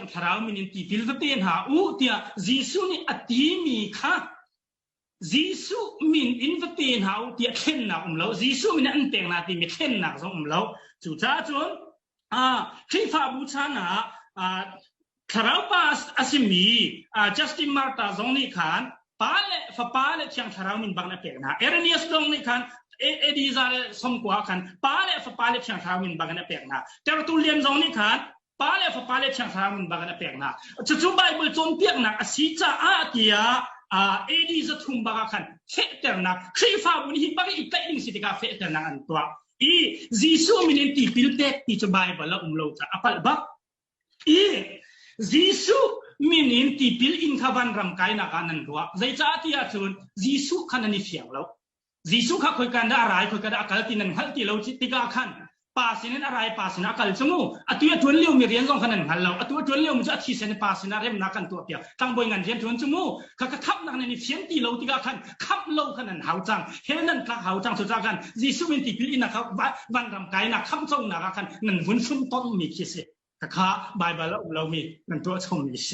งทราวมินินตีพิลเตนหาอูเตียจีซูนี่อติมีค่ะจีซูมินอินเตนหาอูเตียเข็นนักเราจีซูมินอันเตงนาตีมีเข็นนักสงเราจุดจ้าจนคริฟาบูชานะทราวปาสอาซิมีจัสตินมาร์ตาซงนี่ขันปาเลฟปาเลเชียงทราวมินบังนับเปกนะเอเรเนียสดงนี่ขันเอดีซาเลสมกว่าขันปาเลฟปาเลเชียงทราวมินบังนับเปกนะแต่เราตุเลียนซงนี่ขันปาเลฟปาเลเชียงทราวมินบังนับเปกนะจุดไบเบิลจนเปียกนักสิจ้าอาเตียเอดีซาทุ่มบังขันเฟเตอร์นักคริฟาบุญฮิบังอีกแต่อินสิติกาเฟเตอร์นักอันตัวจีซูมินินตีพิลเตติจไบเบิลละโลจ้าอภัลบักจีซูมินินตีพิลอินขบันรำไกนักอันนั้นตัวใจจ้าที่อาจารย์จีซูขันนิเฟียงเราจีซูข้าคุยกันได้อะไรคุยกันได้อากาศที่นั่นฮัลที่เราติกาขันป่าสินันอะไรป่าสินอากาศสมุอัตัวจวนเลี้ยวมีเรียนสองขันนั้นฮัลเราอัตัวจวนเลี้ยวมันจะที่เส้นป่าสินาเริ่มนักกันตัวเปียตั้งบริงานเรียนจวนสมุข้าก็ทับนักนั้นเฟียงที่เราติกาขันขับเราขันนั้นหาวจังเห็นนั่นข้าหาวจังสุดจังจีซูมินินตีพิลอินนะครับบันรำไกนักขับส่งนักขันนั่นฝุ่นต้นมีคิดข้าไบเบิลเรามีนั่นตัวชมมีเส